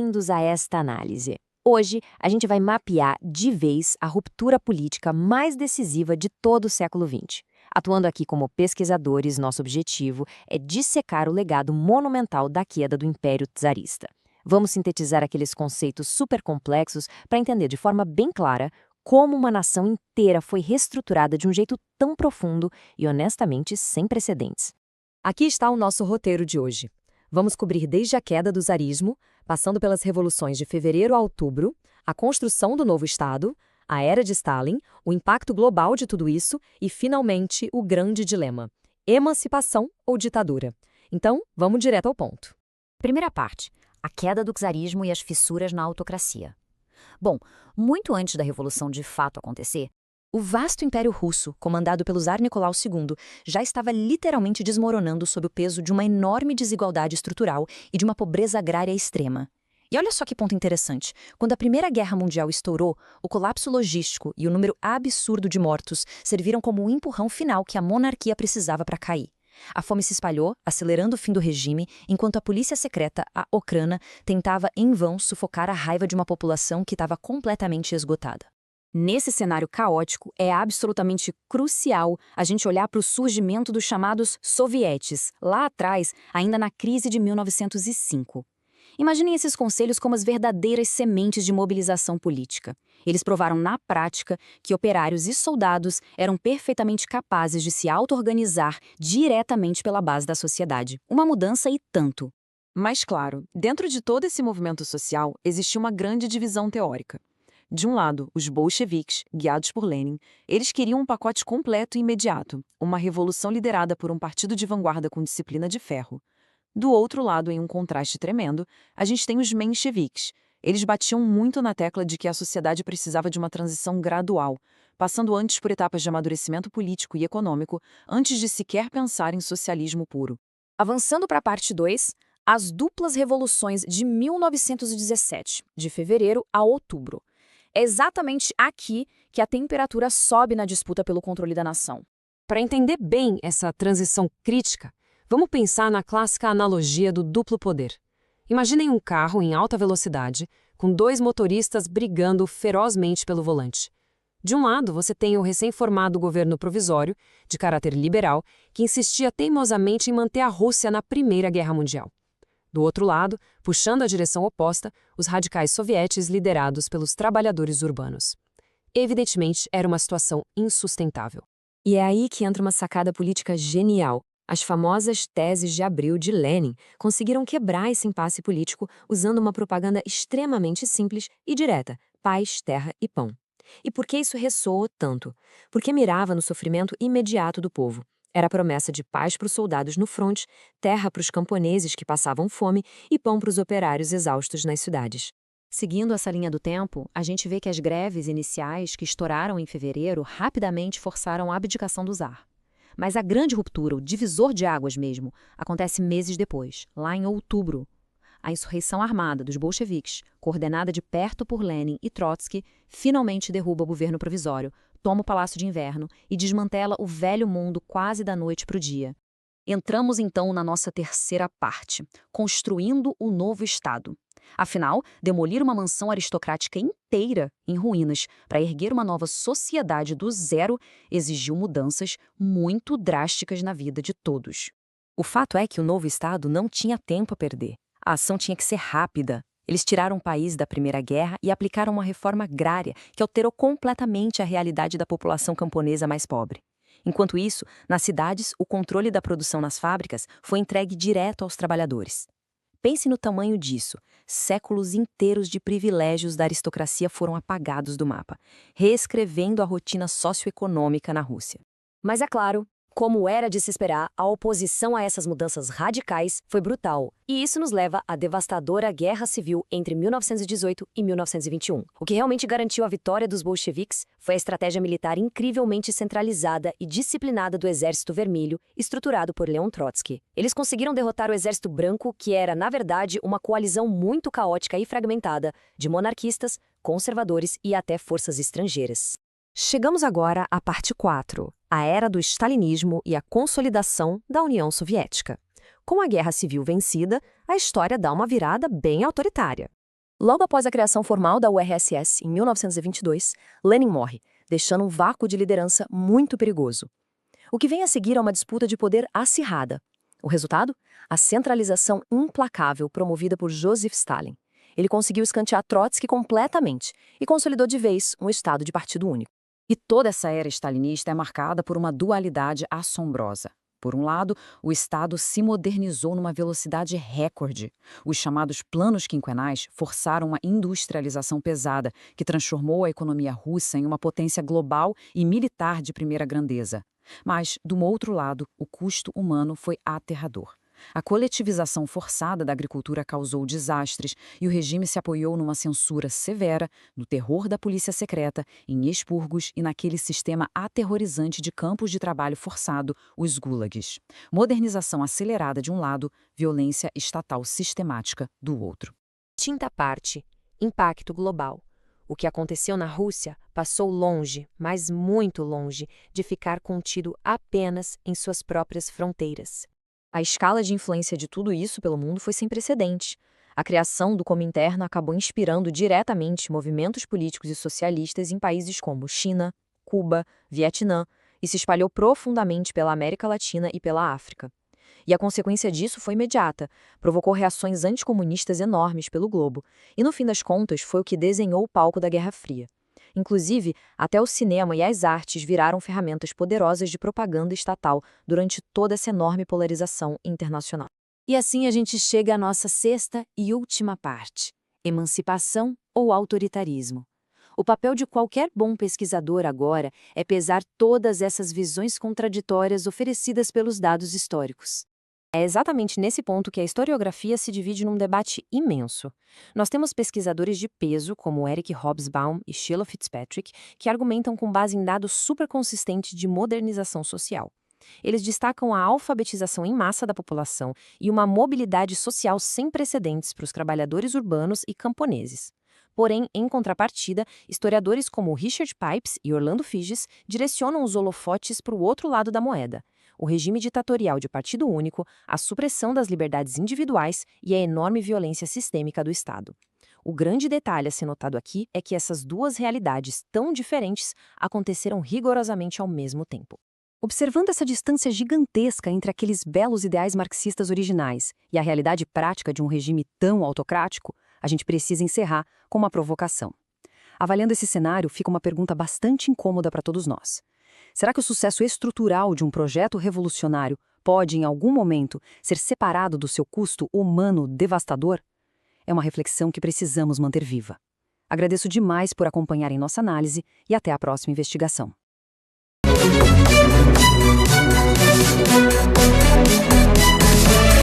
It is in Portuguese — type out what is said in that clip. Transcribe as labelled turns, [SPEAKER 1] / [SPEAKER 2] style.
[SPEAKER 1] bem-vindos a esta análise. Hoje, a gente vai mapear de vez a ruptura política mais decisiva de todo o século XX. Atuando aqui como pesquisadores, nosso objetivo é dissecar o legado monumental da queda do Império Czarista. Vamos sintetizar aqueles conceitos super complexos para entender de forma bem clara como uma nação inteira foi reestruturada de um jeito tão profundo e, honestamente, sem precedentes.
[SPEAKER 2] Aqui está o nosso roteiro de hoje. Vamos cobrir desde a queda do czarismo, passando pelas revoluções de fevereiro a outubro, a construção do novo Estado, a era de Stalin, o impacto global de tudo isso e, finalmente, o grande dilema: emancipação ou ditadura? Então, vamos direto ao ponto.
[SPEAKER 3] Primeira parte: a queda do czarismo e as fissuras na autocracia. Bom, muito antes da Revolução de fato acontecer, o vasto Império Russo, comandado pelo Tsar Nicolau II, já estava literalmente desmoronando sob o peso de uma enorme desigualdade estrutural e de uma pobreza agrária extrema. E olha só que ponto interessante. Quando a Primeira Guerra Mundial estourou, o colapso logístico e o número absurdo de mortos serviram como um empurrão final que a monarquia precisava para cair. A fome se espalhou, acelerando o fim do regime, enquanto a polícia secreta, a Okhrana, tentava em vão sufocar a raiva de uma população que estava completamente esgotada. Nesse cenário caótico, é absolutamente crucial a gente olhar para o surgimento dos chamados sovietes, lá atrás, ainda na crise de 1905. Imaginem esses conselhos como as verdadeiras sementes de mobilização política. Eles provaram na prática que operários e soldados eram perfeitamente capazes de se auto-organizar diretamente pela base da sociedade. Uma mudança e tanto.
[SPEAKER 4] Mas, claro, dentro de todo esse movimento social, existia uma grande divisão teórica. De um lado, os bolcheviques, guiados por Lenin, eles queriam um pacote completo e imediato, uma revolução liderada por um partido de vanguarda com disciplina de ferro. Do outro lado, em um contraste tremendo, a gente tem os mencheviques. Eles batiam muito na tecla de que a sociedade precisava de uma transição gradual, passando antes por etapas de amadurecimento político e econômico, antes de sequer pensar em socialismo puro.
[SPEAKER 2] Avançando para a parte 2, as duplas revoluções de 1917, de fevereiro a outubro. É exatamente aqui que a temperatura sobe na disputa pelo controle da nação.
[SPEAKER 5] Para entender bem essa transição crítica, vamos pensar na clássica analogia do duplo poder. Imaginem um carro em alta velocidade, com dois motoristas brigando ferozmente pelo volante. De um lado, você tem o recém-formado governo provisório, de caráter liberal, que insistia teimosamente em manter a Rússia na Primeira Guerra Mundial. Do outro lado, puxando a direção oposta, os radicais sovietes liderados pelos trabalhadores urbanos. Evidentemente, era uma situação insustentável.
[SPEAKER 2] E é aí que entra uma sacada política genial. As famosas teses de abril de Lenin conseguiram quebrar esse impasse político usando uma propaganda extremamente simples e direta: paz, terra e pão. E por que isso ressoou tanto? Porque mirava no sofrimento imediato do povo. Era a promessa de paz para os soldados no fronte, terra para os camponeses que passavam fome e pão para os operários exaustos nas cidades. Seguindo essa linha do tempo, a gente vê que as greves iniciais que estouraram em fevereiro rapidamente forçaram a abdicação do czar. Mas a grande ruptura, o divisor de águas mesmo, acontece meses depois, lá em outubro. A insurreição armada dos bolcheviques, coordenada de perto por Lenin e Trotsky, finalmente derruba o governo provisório, toma o Palácio de Inverno e desmantela o velho mundo quase da noite para o dia. Entramos então na nossa terceira parte, construindo o novo Estado. Afinal, demolir uma mansão aristocrática inteira em ruínas para erguer uma nova sociedade do zero exigiu mudanças muito drásticas na vida de todos. O fato é que o novo Estado não tinha tempo a perder. A ação tinha que ser rápida. Eles tiraram o país da Primeira Guerra e aplicaram uma reforma agrária que alterou completamente a realidade da população camponesa mais pobre. Enquanto isso, nas cidades, o controle da produção nas fábricas foi entregue direto aos trabalhadores. Pense no tamanho disso. Séculos inteiros de privilégios da aristocracia foram apagados do mapa, reescrevendo a rotina socioeconômica na Rússia. Mas é claro, como era de se esperar, a oposição a essas mudanças radicais foi brutal. E isso nos leva à devastadora Guerra Civil entre 1918 e 1921. O que realmente garantiu a vitória dos bolcheviques foi a estratégia militar incrivelmente centralizada e disciplinada do Exército Vermelho, estruturado por Leon Trotsky. Eles conseguiram derrotar o Exército Branco, que era, na verdade, uma coalizão muito caótica e fragmentada de monarquistas, conservadores e até forças estrangeiras. Chegamos agora à parte 4, a era do stalinismo e a consolidação da União Soviética. Com a Guerra Civil vencida, a história dá uma virada bem autoritária.
[SPEAKER 6] Logo após a criação formal da URSS, em 1922, Lenin morre, deixando um vácuo de liderança muito perigoso. O que vem a seguir é uma disputa de poder acirrada. O resultado? A centralização implacável promovida por Joseph Stalin. Ele conseguiu escantear Trotsky completamente e consolidou de vez um estado de partido único.
[SPEAKER 3] E toda essa era stalinista é marcada por uma dualidade assombrosa. Por um lado, o Estado se modernizou numa velocidade recorde. Os chamados planos quinquenais forçaram uma industrialização pesada, que transformou a economia russa em uma potência global e militar de primeira grandeza. Mas, do outro lado, o custo humano foi aterrador. A coletivização forçada da agricultura causou desastres e o regime se apoiou numa censura severa, no terror da polícia secreta, em expurgos e naquele sistema aterrorizante de campos de trabalho forçado, os gulags. Modernização acelerada de um lado, violência estatal sistemática do outro.
[SPEAKER 1] Tinta à parte, impacto global. O que aconteceu na Rússia passou longe, mas muito longe, de ficar contido apenas em suas próprias fronteiras.
[SPEAKER 6] A escala de influência de tudo isso pelo mundo foi sem precedentes. A criação do Comintern acabou inspirando diretamente movimentos políticos e socialistas em países como China, Cuba, Vietnã, e se espalhou profundamente pela América Latina e pela África. E a consequência disso foi imediata, provocou reações anticomunistas enormes pelo globo, e no fim das contas foi o que desenhou o palco da Guerra Fria. Inclusive, até o cinema e as artes viraram ferramentas poderosas de propaganda estatal durante toda essa enorme polarização internacional.
[SPEAKER 2] E assim a gente chega à nossa sexta e última parte: emancipação ou autoritarismo. O papel de qualquer bom pesquisador agora é pesar todas essas visões contraditórias oferecidas pelos dados históricos.
[SPEAKER 1] É exatamente nesse ponto que a historiografia se divide num debate imenso. Nós temos pesquisadores de peso, como Eric Hobsbawm e Sheila Fitzpatrick, que argumentam com base em dados super consistentes de modernização social. Eles destacam a alfabetização em massa da população e uma mobilidade social sem precedentes para os trabalhadores urbanos e camponeses. Porém, em contrapartida, historiadores como Richard Pipes e Orlando Figes direcionam os holofotes para o outro lado da moeda: o regime ditatorial de partido único, a supressão das liberdades individuais e a enorme violência sistêmica do Estado. O grande detalhe a ser notado aqui é que essas duas realidades tão diferentes aconteceram rigorosamente ao mesmo tempo. Observando essa distância gigantesca entre aqueles belos ideais marxistas originais e a realidade prática de um regime tão autocrático, a gente precisa encerrar com uma provocação. Avaliando esse cenário, fica uma pergunta bastante incômoda para todos nós. Será que o sucesso estrutural de um projeto revolucionário pode, em algum momento, ser separado do seu custo humano devastador? É uma reflexão que precisamos manter viva. Agradeço demais por acompanharem nossa análise e até a próxima investigação.